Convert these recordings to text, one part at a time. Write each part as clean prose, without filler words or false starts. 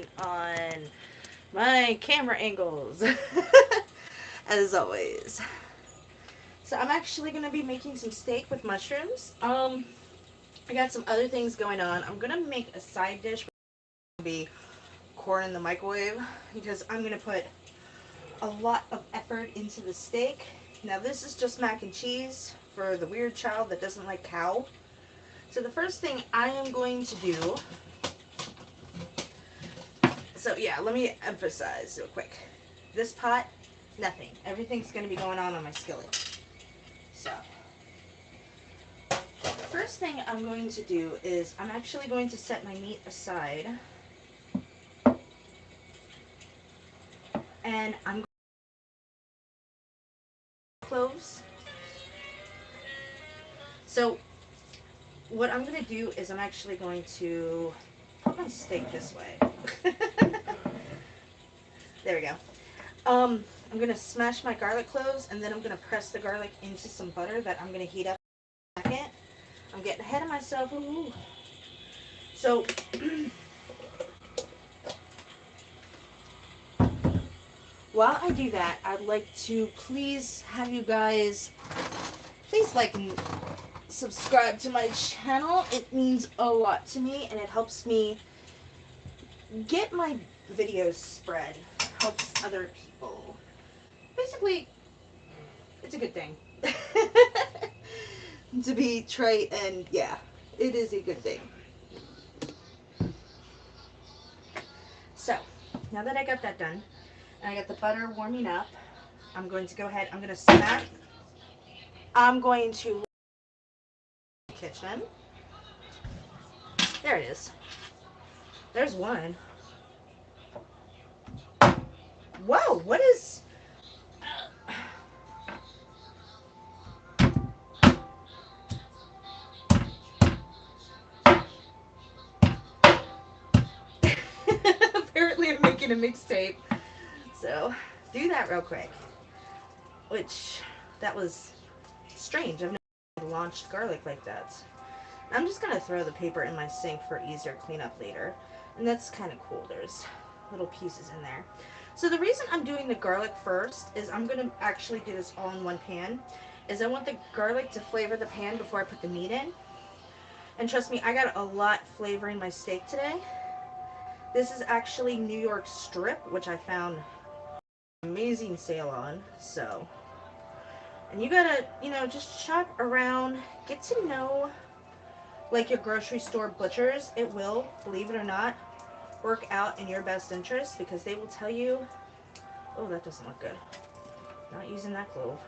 working on my camera angles, as always. So I'm actually going to be making some steak with mushrooms. I got some other things going on. I'm going to make a side dish, which will be corn in the microwave, because I'm going to put a lot of effort into the steak. Now this is just mac and cheese for the weird child that doesn't like cow. So the first thing I am going to do, so yeah, let me emphasize real quick. This pot, nothing. Everything's going to be going on my skillet. So the first thing I'm going to do is I'm actually going to set my meat aside. And I'm going to cloves. So what I'm going to do is I'm actually going to put my steak this way. There we go. I'm going to smash my garlic cloves, and then I'm going to press the garlic into some butter that I'm going to heat up in a second. I'm getting ahead of myself. Ooh. So while I do that, I'd like to please have you guys please like and subscribe to my channel. It means a lot to me, and it helps me get my videos spread, helps other people. Basically, it's a good thing. To be trite, and yeah, it is a good thing. So, now that I got that done, and I got the butter warming up, I'm going to go ahead, I'm going to kitchen. There it is. There's one. Whoa, what is... Apparently I'm making a mixtape. So, do that real quick. Which, that was strange. I've never launched garlic like that. I'm just going to throw the paper in my sink for easier cleanup later. And that's kind of cool. There's little pieces in there. So the reason I'm doing the garlic first is I'm going to actually do this all in one pan. Is I want the garlic to flavor the pan before I put the meat in. And trust me, I got a lot flavoring my steak today. This is actually New York strip, which I found an amazing sale on. So, and you gotta, just shop around, get to know like your grocery store butchers. It will, believe it or not, work out in your best interest, because they will tell you, oh, that doesn't look good. Not using that clove.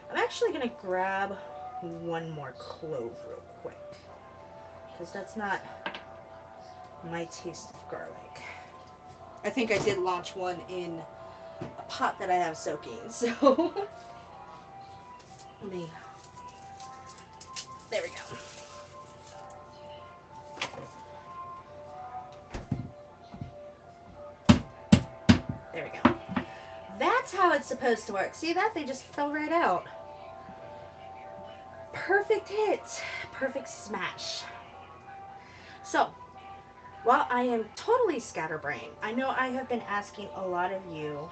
I'm actually going to grab one more clove real quick, because that's not my taste of garlic. I think I did launch one in a pot that I have soaking, so let me, there we go. There we go. That's how it's supposed to work. See that? They just fell right out. Perfect hit. Perfect smash. So, while I am totally scatterbrained, I know I have been asking a lot of you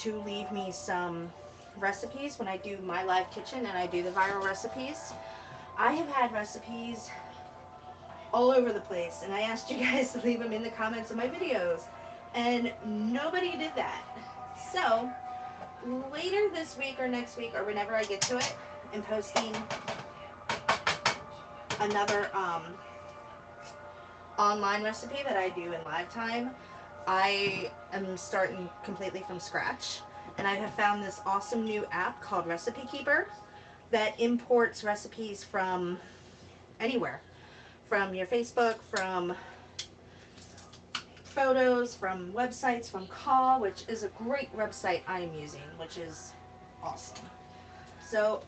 to leave me some recipes when I do my live kitchen and I do the viral recipes. I have had recipes all over the place, and I asked you guys to leave them in the comments of my videos, and nobody did that. So, later this week or next week or whenever I get to it, I'm posting another online recipe that I do in live time. I am starting completely from scratch, and I have found this awesome new app called Recipe Keeper that imports recipes from anywhere, from your Facebook, from photos, from websites, from Call, which is a great website I am using, which is awesome. So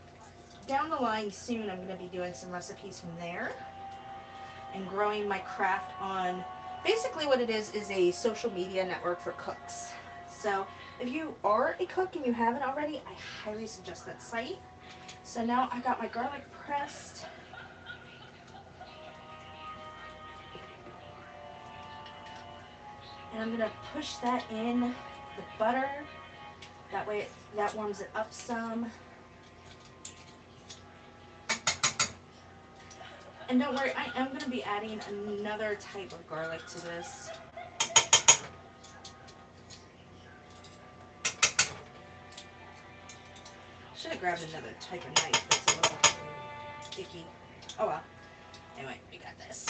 down the line soon, I'm going to be doing some recipes from there and growing my craft on, basically what it is a social media network for cooks. So if you are a cook and you haven't already, I highly suggest that site. So now I got my garlic pressed. And I'm gonna push that in the butter. That way that warms it up some. And don't worry, I am gonna be adding another type of garlic to this. Should have grabbed another type of knife that's a little sticky. Oh well. Anyway, we got this.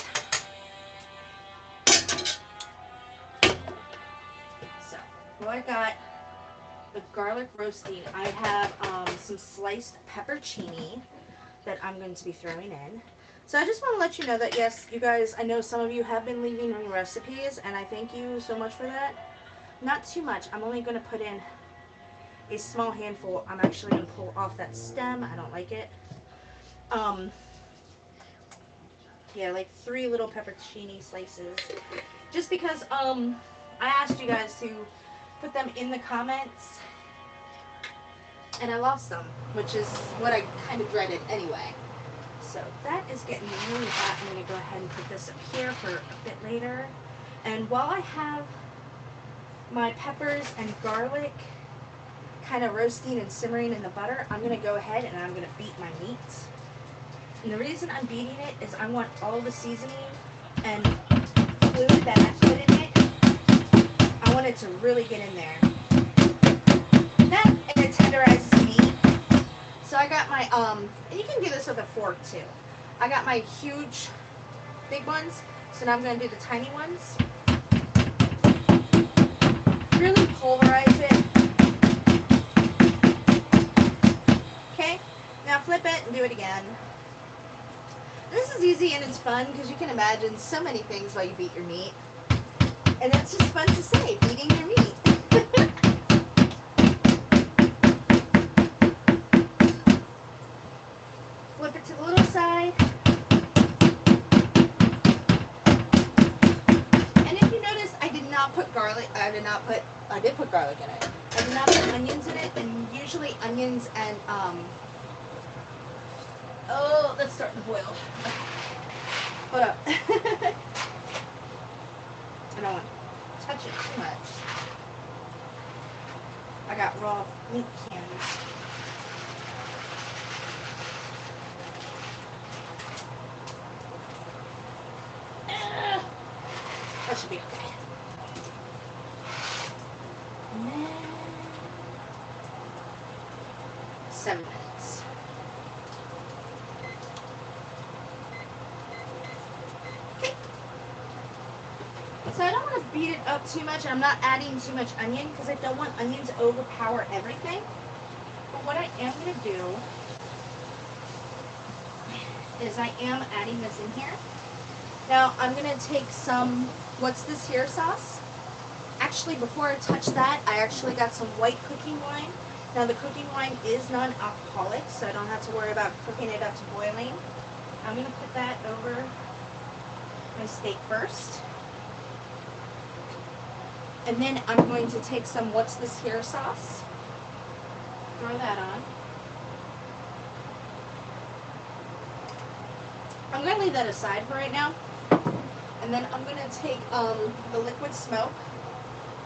So, well, I got the garlic roasting. I have some sliced peppercini that I'm going to be throwing in. So I just want to let you know that, yes, you guys, I know some of you have been leaving me recipes, and I thank you so much for that. Not too much. I'm only going to put in a small handful. I'm actually going to pull off that stem. I don't like it. Yeah, like 3 little peppercini slices. Just because I asked you guys to put them in the comments, and I lost them, which is what I kind of dreaded anyway. So that is getting really hot. I'm going to go ahead and put this up here for a bit later. And while I have my peppers and garlic kind of roasting and simmering in the butter, I'm going to go ahead and I'm going to beat my meat. And the reason I'm beating it is I want all the seasoning and fluid that I put in it, I want it to really get in there. That and it tenderizes meat. So I got my, and you can do this with a fork too. I got my huge, big ones, so now I'm going to do the tiny ones. Really pulverize it. Okay, now flip it and do it again. This is easy and it's fun because you can imagine so many things while you beat your meat. And it's just fun to say, beating your meat. Flip it to the little side. And if you notice, I did not put garlic, I did put garlic in it. I did not put onions in it, and usually onions and, oh, that's starting to boil. Hold up. I don't want to touch it too much. I got raw meat cans. That should be okay. And then 7 minutes. Okay. So I don't want to beat it up too much. I'm not adding too much onion because I don't want onion to overpower everything. But what I am going to do is I am adding this in here. Now I'm going to take some, what's this here sauce? Actually, before I touch that, I actually got some white cooking wine. Now the cooking wine is non-alcoholic, so I don't have to worry about cooking it up to boiling. I'm going to put that over my steak first. And then I'm going to take some what's this here sauce. Throw that on. I'm going to leave that aside for right now. And then I'm going to take the liquid smoke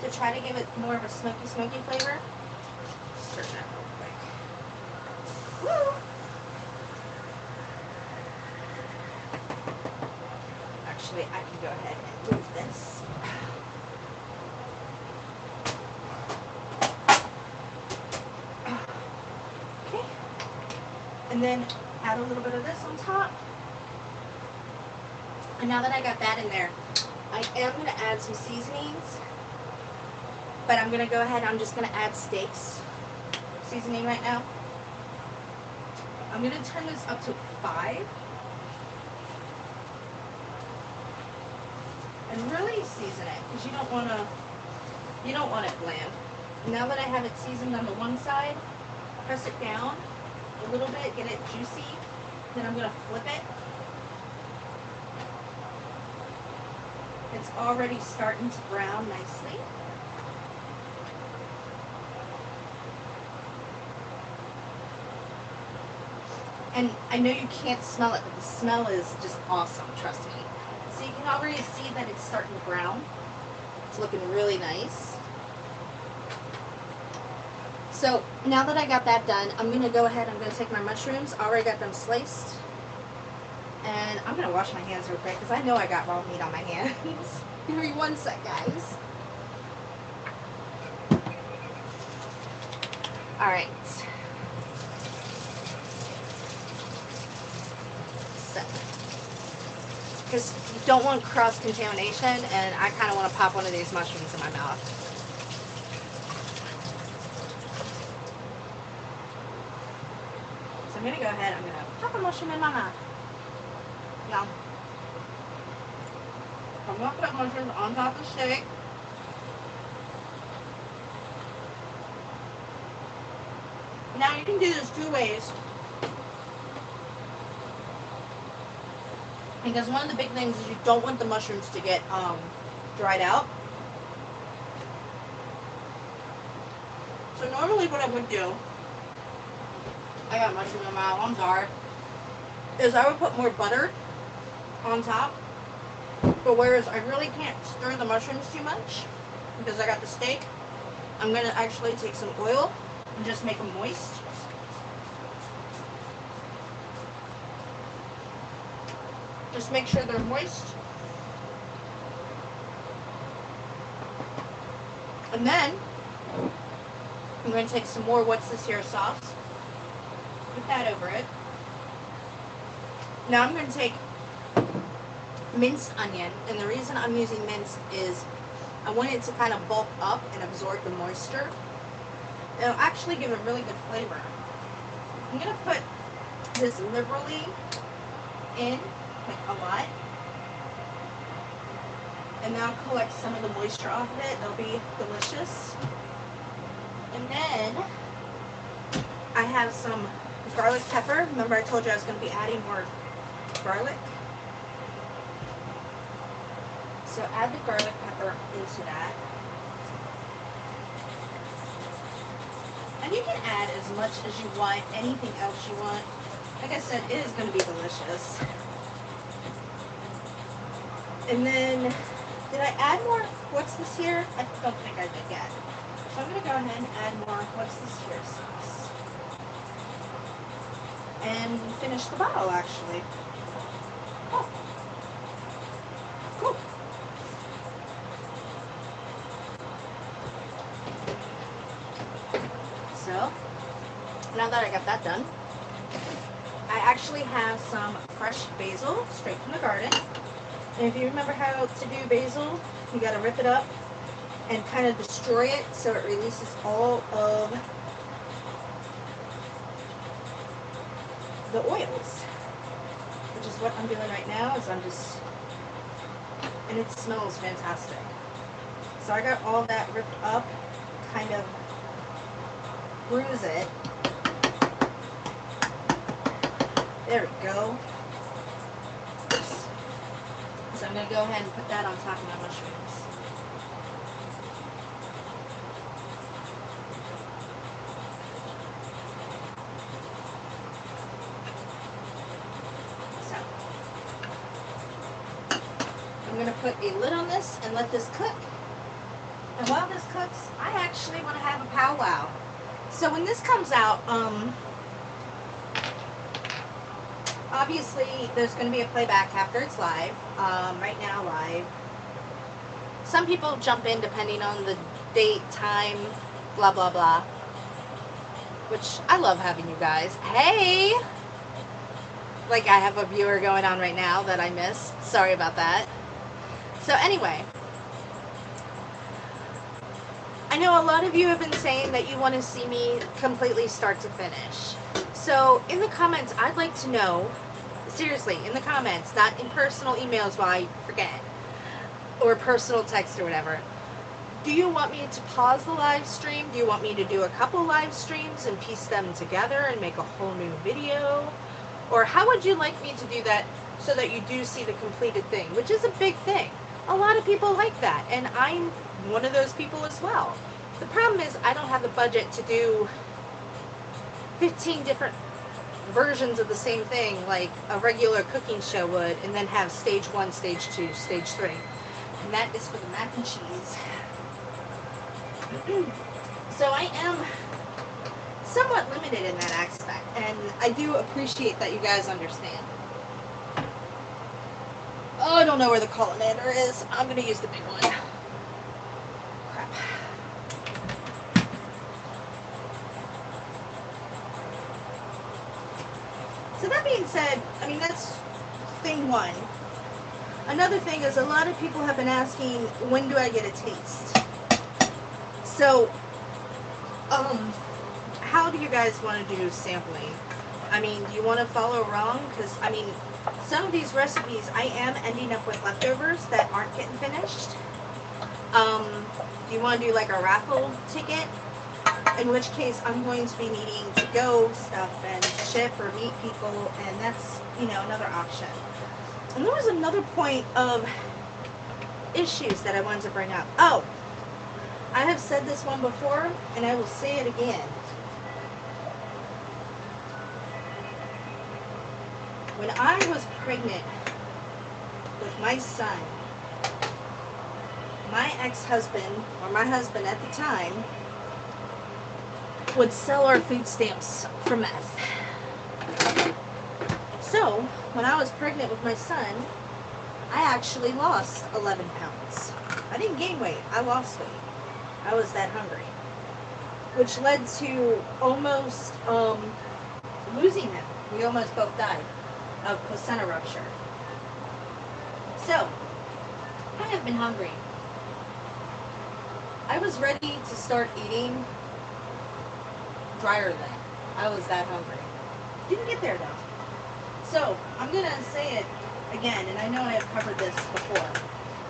to try to give it more of a smoky flavor. Stir that real quick. Woo! Actually, I can go ahead and move this. Okay. And then add a little bit of this on top. And now that I got that in there, I am going to add some seasonings. But I'm going to go ahead, I'm just going to add steaks seasoning right now. I'm going to turn this up to 5. And really season it, because you don't want it bland. Now that I have it seasoned on the one side, press it down a little bit, get it juicy. Then I'm going to flip it. It's already starting to brown nicely. And I know you can't smell it, but the smell is just awesome, trust me. So you can already see that it's starting to brown. It's looking really nice. So now that I got that done, I'm going to go ahead, I'm going to take my mushrooms. I already got them sliced. And I'm going to wash my hands real quick because I know I got raw meat on my hands. Give me one sec, guys. Alright. So, because you don't want cross-contamination, and I kind of want to pop one of these mushrooms in my mouth. So I'm going to go ahead, I'm going to pop a mushroom in my mouth. Now, I'm going to put mushrooms on top of the steak. Now you can do this two ways. Because one of the big things is you don't want the mushrooms to get dried out. So normally what I would do, I got mushroom in my mouth, I'm sorry, is I would put more butter on top. But whereas I really can't stir the mushrooms too much because I got the steak, I'm going to actually take some oil and just make them moist. Just make sure they're moist. And then I'm going to take some more what's this here sauce. Put that over it. Now I'm going to take minced onion, and the reason I'm using minced is I want it to kind of bulk up and absorb the moisture. It'll actually give a really good flavor. I'm going to put this liberally in, like a lot, and then I'll collect some of the moisture off of it. It'll be delicious. And then I have some garlic pepper. Remember I told you I was going to be adding more garlic? So add the garlic pepper into that. And you can add as much as you want, anything else you want. Like I said, it is going to be delicious. And then, did I add more what's this here? I don't think I did yet. So I'm going to go ahead and add more what's this here sauce. And finish the bottle, actually. Oh. Cool. So, now that I got that done, I actually have some fresh basil straight from the garden. And if you remember how to do basil, you got to rip it up and kind of destroy it so it releases all of the oils, which is what I'm doing right now. Is I'm just, and it smells fantastic. So I got all that ripped up, kind of bruise it. There we go. So I'm going to go ahead and put that on top of my mushrooms. So I'm going to put a lid on this and let this cook. And while this cooks, I actually want to have a powwow. So when this comes out, obviously there's going to be a playback after it's live. Right now live. Some people jump in depending on the date, time, blah blah blah. Which I love having you guys. Hey! Like I have a viewer going on right now that I missed. Sorry about that. So anyway, I know a lot of you have been saying that you want to see me completely start to finish. So in the comments, I'd like to know, seriously, in the comments, not in personal emails while I forget, or personal text or whatever. Do you want me to pause the live stream? Do you want me to do a couple live streams and piece them together and make a whole new video? Or how would you like me to do that so that you do see the completed thing, which is a big thing. A lot of people like that, and I'm one of those people as well. The problem is I don't have the budget to do 15 different versions of the same thing like a regular cooking show would, and then have stage 1, stage 2, stage 3. and that is for the mac and cheese. So I am somewhat limited in that aspect, and I do appreciate that you guys understand. Oh, I don't know where the colander is. I'm gonna use the big one. Crap. So that being said, I mean, that's thing one. Another thing is a lot of people have been asking, when do I get a taste? So, how do you guys want to do sampling? I mean, do you want to follow along? Because, I mean, some of these recipes, I am ending up with leftovers that aren't getting finished. Do you want to do like a raffle ticket? In which case, I'm going to be needing to go stuff and ship or meet people, and that's, you know, another option. And there was another point of issues that I wanted to bring up. Oh, I have said this one before, and I will say it again. When I was pregnant with my son, my ex-husband, or my husband at the time, would sell our food stamps for meth. So, when I was pregnant with my son, I actually lost 11 pounds. I didn't gain weight, I lost weight. I was that hungry. Which led to almost losing him. We almost both died of placenta rupture. So, I have been hungry. I was ready to start eating drier than. I was that hungry. Didn't get there though. So, I'm going to say it again, and I know I have covered this before.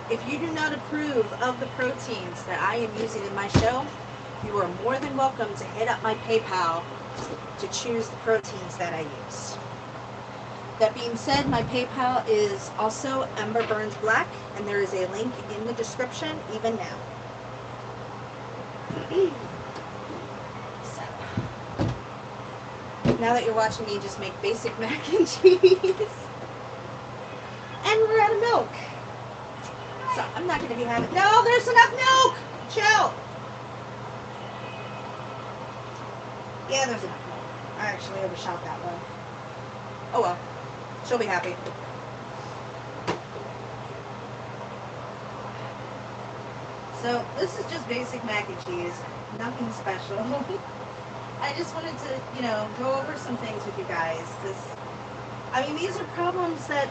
If you do not approve of the proteins that I am using in my show, you are more than welcome to hit up my PayPal to choose the proteins that I use. That being said, my PayPal is also Ember Burns Black, and there is a link in the description even now. Now that you're watching me just make basic mac and cheese. And we're out of milk. So I'm not going to be having... No, there's enough milk! Chill! Yeah, there's enough milk. I actually overshot that one. Oh well. She'll be happy. So this is just basic mac and cheese. Nothing special. I just wanted to, you know, go over some things with you guys, because, I mean, these are problems that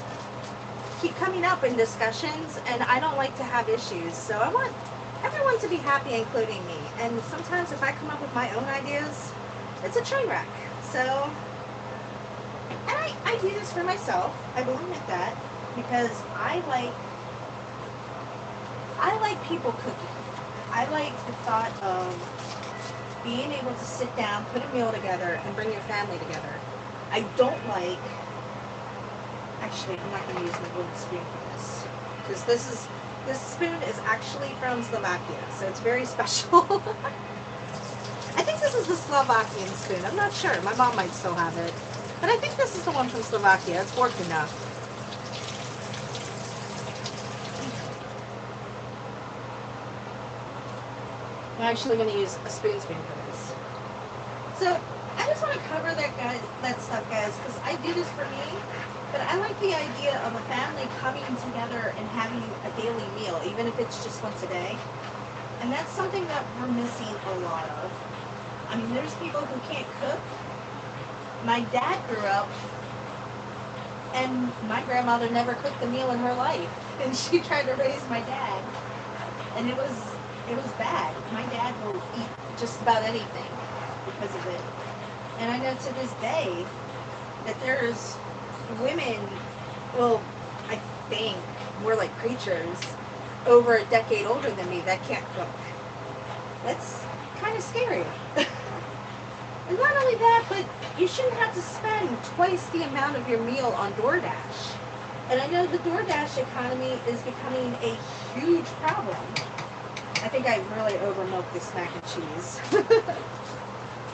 keep coming up in discussions, and I don't like to have issues, so I want everyone to be happy, including me, and sometimes if I come up with my own ideas, it's a train wreck, so, and I do this for myself, I will admit that, because I like people cooking. I like the thought of being able to sit down, put a meal together, and bring your family together. I don't like... Actually, I'm not going to use my wooden spoon for this. Because this spoon is actually from Slovakia, so it's very special. I think this is the Slovakian spoon. I'm not sure. My mom might still have it. But I think this is the one from Slovakia. It's forked enough. I'm actually going to use a spoon for this. So, I just want to cover that stuff, guys, because I do this for me, but I like the idea of a family coming together and having a daily meal, even if it's just once a day. And that's something that we're missing a lot of. I mean, there's people who can't cook. My dad grew up, and my grandmother never cooked a meal in her life, and she tried to raise my dad, and it was bad. My dad will eat just about anything because of it. And I know to this day that there's women, well, I think more like creatures, over a decade older than me that can't cook. That's kind of scary. And not only that, but you shouldn't have to spend twice the amount of your meal on DoorDash. And I know the DoorDash economy is becoming a huge problem. I think I really overmilked this mac and cheese.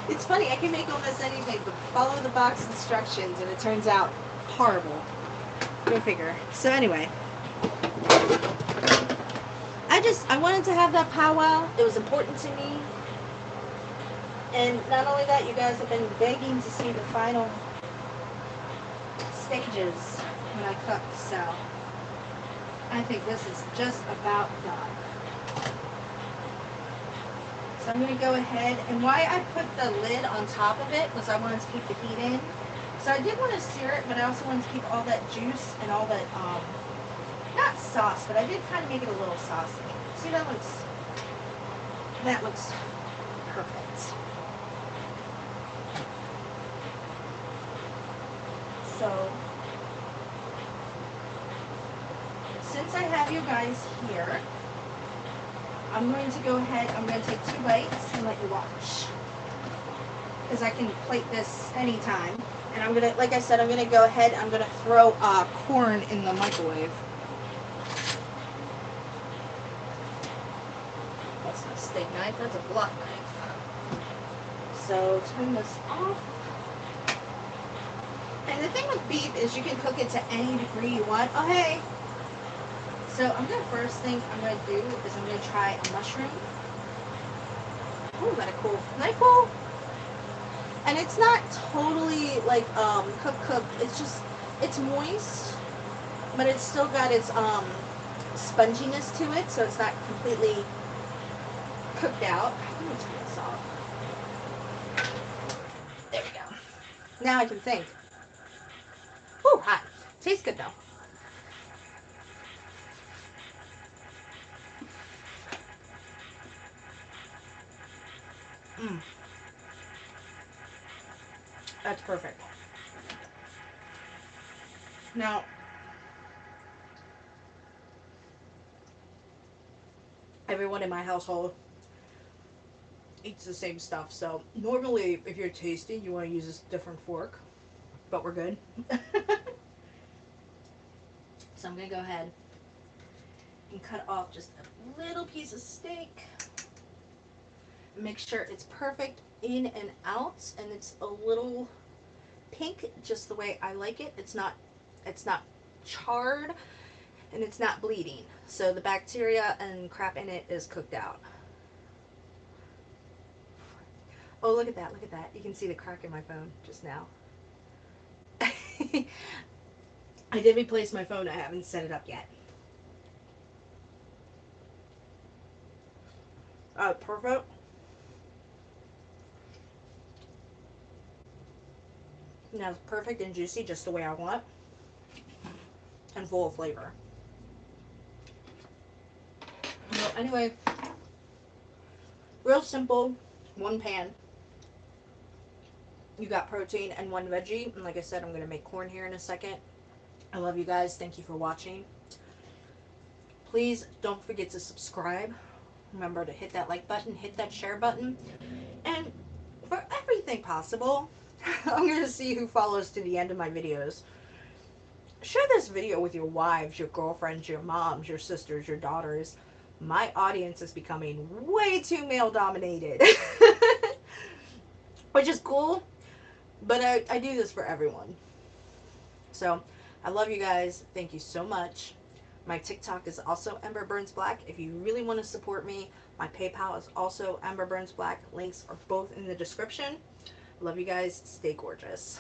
It's funny, I can make almost anything, but follow the box instructions and it turns out horrible. Go figure. So anyway. I wanted to have that powwow. It was important to me. And not only that, you guys have been begging to see the final stages when I cook, so I think this is just about done. So I'm going to go ahead, and why I put the lid on top of it was I wanted to keep the heat in. So I did want to sear it, but I also wanted to keep all that juice and all that, not sauce, but I did kind of make it a little saucy. See, that looks perfect. So, since I have you guys here, I'm going to go ahead, I'm going to take 2 bites and let you watch. Because I can plate this anytime. And I'm going to, like I said, I'm going to go ahead, I'm going to throw corn in the microwave. That's not a steak knife, that's a block knife. So, turn this off. And the thing with beef is you can cook it to any degree you want. Oh, hey! So first thing I'm going to do is I'm going to try a mushroom. Oh, cool. Isn't that cool? And it's not totally like cooked. It's just, it's moist, but it's still got its sponginess to it, so it's not completely cooked out. Let me turn this off. There we go. Now I can think. Ooh, hot. Tastes good though. Mmm. That's perfect. Now, everyone in my household eats the same stuff, so normally if you're tasting, you want to use a different fork, but we're good. So I'm going to go ahead and cut off just a little piece of steak. Make sure it's perfect in and out, and it's a little pink, just the way I like it. It's not charred, and it's not bleeding. So the bacteria and crap in it is cooked out. Oh, look at that, look at that. You can see the crack in my phone just now. I did replace my phone. I haven't set it up yet. Perfect. Now it's perfect and juicy, just the way I want, and full of flavor. So anyway, real simple, 1 pan. You got protein and 1 veggie, and like I said, I'm going to make corn here in a second. I love you guys. Thank you for watching. Please don't forget to subscribe. Remember to hit that like button, hit that share button, and for everything possible, I'm going to see who follows to the end of my videos. Share this video with your wives, your girlfriends, your moms, your sisters, your daughters. My audience is becoming way too male dominated. Which is cool, but I do this for everyone. So, I love you guys. Thank you so much. My TikTok is also Ember Burns Black. If you really want to support me, my PayPal is also Ember Burns Black. Links are both in the description. Love you guys. Stay gorgeous.